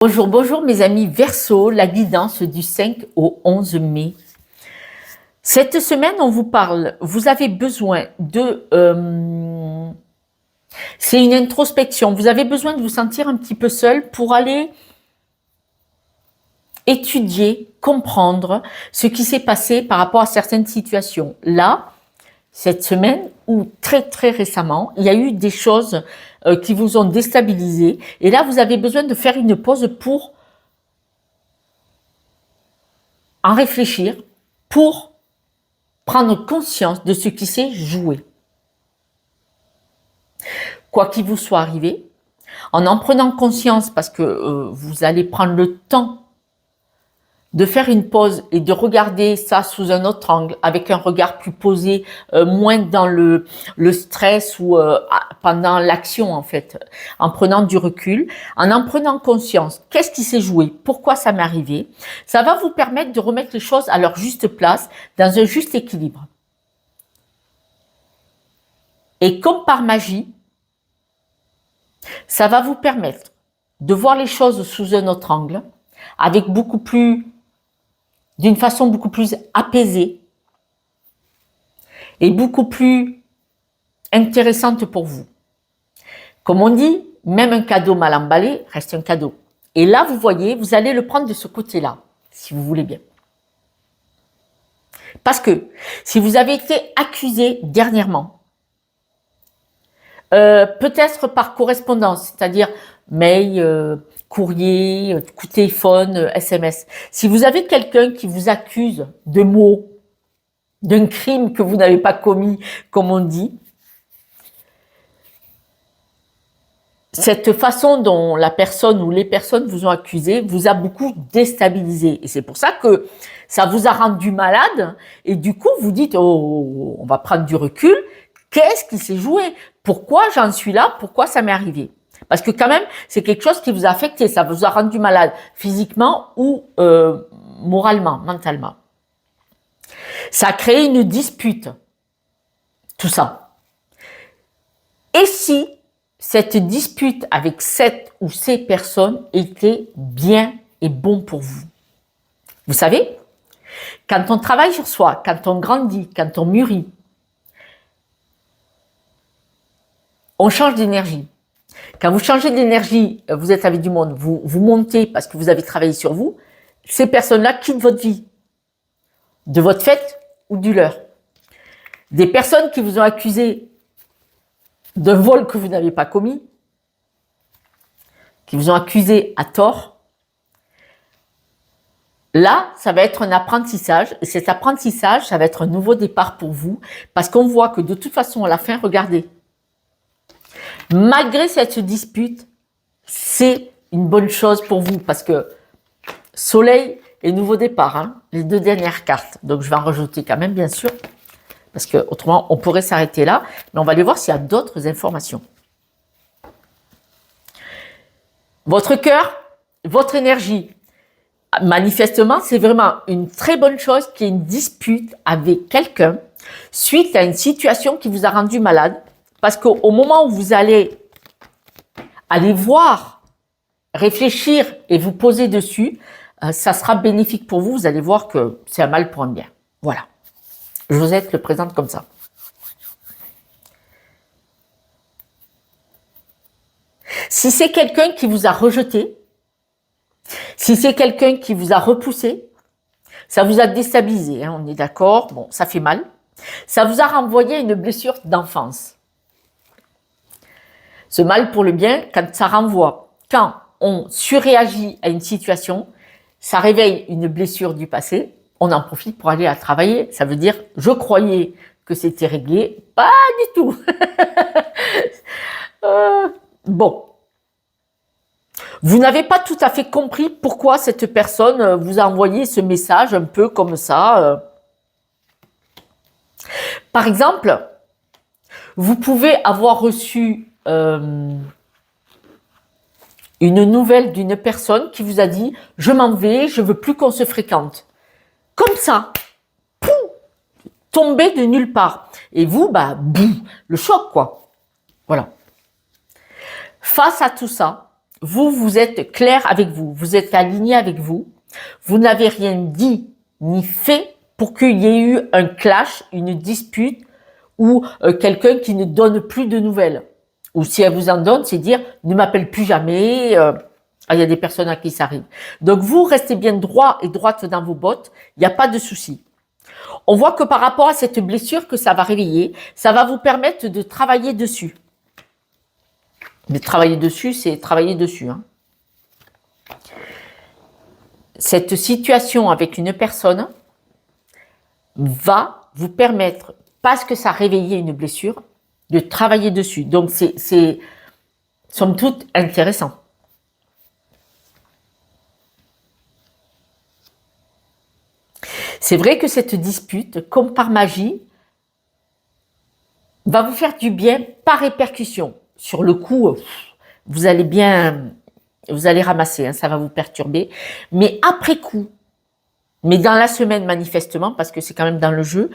Bonjour, bonjour mes amis Verseau, la guidance du 5 au 11 mai. Cette semaine, on vous parle, vous avez besoin de... c'est une introspection, vous avez besoin de vous sentir un petit peu seul pour aller étudier, comprendre ce qui s'est passé par rapport à certaines situations. Là, cette semaine ou très récemment, il y a eu des choses qui vous ont déstabilisé et là, vous avez besoin de faire une pause pour en réfléchir, pour prendre conscience de ce qui s'est joué. Quoi qu'il vous soit arrivé, en prenant conscience, parce que vous allez prendre le temps de faire une pause et de regarder ça sous un autre angle, avec un regard plus posé, moins dans le stress ou pendant l'action en fait, en prenant du recul, en prenant conscience, qu'est-ce qui s'est joué, pourquoi ça m'est arrivé, ça va vous permettre de remettre les choses à leur juste place, dans un juste équilibre. Et comme par magie, ça va vous permettre de voir les choses sous un autre angle, avec d'une façon beaucoup plus apaisée et beaucoup plus intéressante pour vous. Comme on dit, même un cadeau mal emballé reste un cadeau. Et là, vous voyez, vous allez le prendre de ce côté-là, si vous voulez bien. Parce que si vous avez été accusé dernièrement, peut-être par correspondance, c'est-à-dire mail, courrier, coup de téléphone, SMS. Si vous avez quelqu'un qui vous accuse de mots, d'un crime que vous n'avez pas commis, comme on dit, cette façon dont la personne ou les personnes vous ont accusé vous a beaucoup déstabilisé. Et c'est pour ça que ça vous a rendu malade. Et du coup, vous dites, oh, on va prendre du recul. Qu'est-ce qui s'est joué? Pourquoi j'en suis là? Pourquoi ça m'est arrivé? Parce que quand même, c'est quelque chose qui vous a affecté. Ça vous a rendu malade physiquement ou moralement, mentalement. Ça a créé une dispute. Tout ça. Et si cette dispute avec cette ou ces personnes était bien et bon pour vous? Vous savez, quand on travaille sur soi, quand on grandit, quand on mûrit, on change d'énergie. Quand vous changez d'énergie, vous êtes avec du monde, vous montez parce que vous avez travaillé sur vous, ces personnes-là quittent votre vie, de votre fait ou du leur. Des personnes qui vous ont accusé d'un vol que vous n'avez pas commis, qui vous ont accusé à tort, là, ça va être un apprentissage, et cet apprentissage, ça va être un nouveau départ pour vous, parce qu'on voit que de toute façon, à la fin, regardez, malgré cette dispute, c'est une bonne chose pour vous, parce que Soleil et nouveau départ, hein, les deux dernières cartes, donc je vais en rajouter quand même, bien sûr, parce que autrement, on pourrait s'arrêter là, mais on va aller voir s'il y a d'autres informations. Votre cœur, votre énergie, manifestement, c'est vraiment une très bonne chose qu'il y ait une dispute avec quelqu'un suite à une situation qui vous a rendu malade, parce qu'au moment où vous allez voir, réfléchir et vous poser dessus, ça sera bénéfique pour vous, vous allez voir que c'est un mal pour un bien. Voilà. Josette le présente comme ça. Si c'est quelqu'un qui vous a rejeté, si c'est quelqu'un qui vous a repoussé, ça vous a déstabilisé, hein, on est d'accord, bon, ça fait mal. Ça vous a renvoyé à une blessure d'enfance. Ce mal pour le bien, quand ça renvoie, quand on surréagit à une situation, ça réveille une blessure du passé, on en profite pour aller à travailler. Ça veut dire, je croyais que c'était réglé, pas du tout. Bon. Vous n'avez pas tout à fait compris pourquoi cette personne vous a envoyé ce message un peu comme ça. Par exemple, vous pouvez avoir reçu une nouvelle d'une personne qui vous a dit « Je m'en vais, je veux plus qu'on se fréquente ». Comme ça, pouf, tombé de nulle part. Et vous, boum, le choc quoi. Voilà. Face à tout ça, vous êtes clair avec vous, vous êtes aligné avec vous, vous n'avez rien dit ni fait pour qu'il y ait eu un clash, une dispute ou quelqu'un qui ne donne plus de nouvelles. Ou si elle vous en donne, c'est dire ne m'appelle plus jamais. Il y a des personnes à qui ça arrive. Donc vous restez bien droit et droite dans vos bottes, il n'y a pas de souci. On voit que par rapport à cette blessure que ça va réveiller, ça va vous permettre de travailler dessus. Mais travailler dessus, c'est travailler dessus. Hein. Cette situation avec une personne va vous permettre, parce que ça a réveillé une blessure, de travailler dessus. Donc c'est somme toute intéressant. C'est vrai que cette dispute, comme par magie, va vous faire du bien par répercussion. Sur le coup, vous allez ramasser, hein, ça va vous perturber. Mais après coup, mais dans la semaine manifestement, parce que c'est quand même dans le jeu,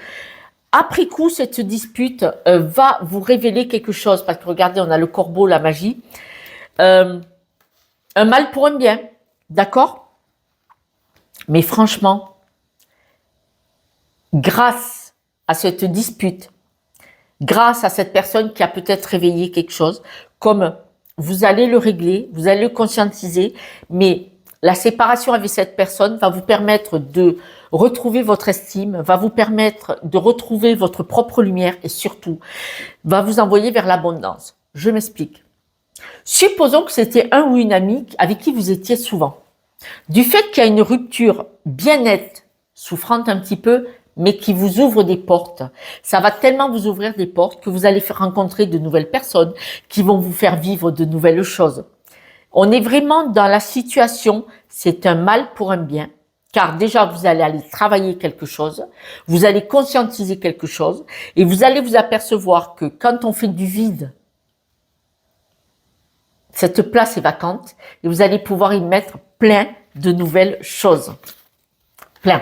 après coup, cette dispute va vous révéler quelque chose. Parce que regardez, on a le corbeau, la magie. Un mal pour un bien, d'accord? Mais franchement, grâce à cette dispute, grâce à cette personne qui a peut-être réveillé quelque chose, comme vous allez le régler, vous allez le conscientiser, mais la séparation avec cette personne va vous permettre de retrouver votre estime, va vous permettre de retrouver votre propre lumière et surtout, va vous envoyer vers l'abondance. Je m'explique. Supposons que c'était un ou une amie avec qui vous étiez souvent. Du fait qu'il y a une rupture bien nette, souffrante un petit peu, mais qui vous ouvre des portes. Ça va tellement vous ouvrir des portes que vous allez faire rencontrer de nouvelles personnes qui vont vous faire vivre de nouvelles choses. On est vraiment dans la situation, c'est un mal pour un bien, car déjà vous allez aller travailler quelque chose, vous allez conscientiser quelque chose, et vous allez vous apercevoir que quand on fait du vide, cette place est vacante, et vous allez pouvoir y mettre plein de nouvelles choses. Plein.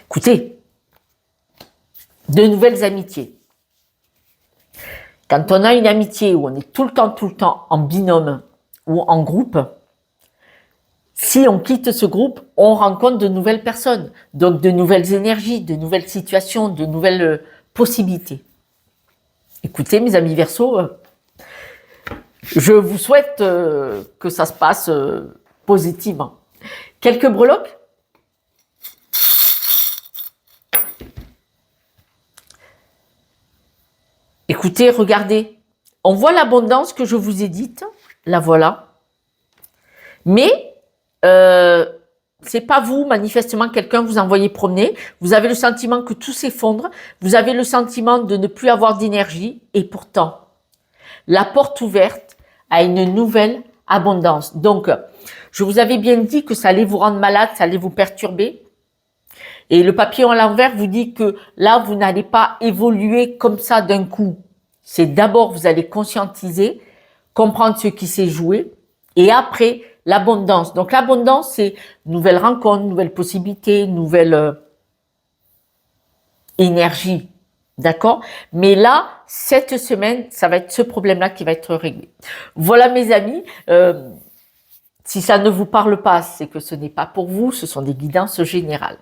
Écoutez, de nouvelles amitiés. Quand on a une amitié où on est tout le temps en binôme ou en groupe, si on quitte ce groupe, on rencontre de nouvelles personnes, donc de nouvelles énergies, de nouvelles situations, de nouvelles possibilités. Écoutez, mes amis Verseaux, je vous souhaite que ça se passe positivement. Quelques breloques? Écoutez, regardez, on voit l'abondance que je vous ai dite, la voilà. Mais c'est pas vous, manifestement, quelqu'un vous envoyez promener. Vous avez le sentiment que tout s'effondre. Vous avez le sentiment de ne plus avoir d'énergie. Et pourtant, la porte ouverte à une nouvelle abondance. Donc, je vous avais bien dit que ça allait vous rendre malade, ça allait vous perturber. Et le papillon à l'envers vous dit que là, vous n'allez pas évoluer comme ça d'un coup. C'est d'abord, vous allez conscientiser, comprendre ce qui s'est joué, et après, l'abondance. Donc, l'abondance, c'est nouvelles rencontres, nouvelles possibilités, nouvelles énergie. D'accord? Mais là, cette semaine, ça va être ce problème-là qui va être réglé. Voilà, mes amis. Si ça ne vous parle pas, c'est que ce n'est pas pour vous, ce sont des guidances générales.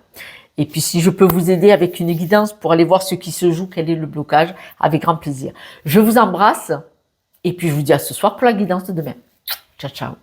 Et puis, si je peux vous aider avec une guidance pour aller voir ce qui se joue, quel est le blocage, avec grand plaisir. Je vous embrasse et puis je vous dis à ce soir pour la guidance de demain. Ciao, ciao.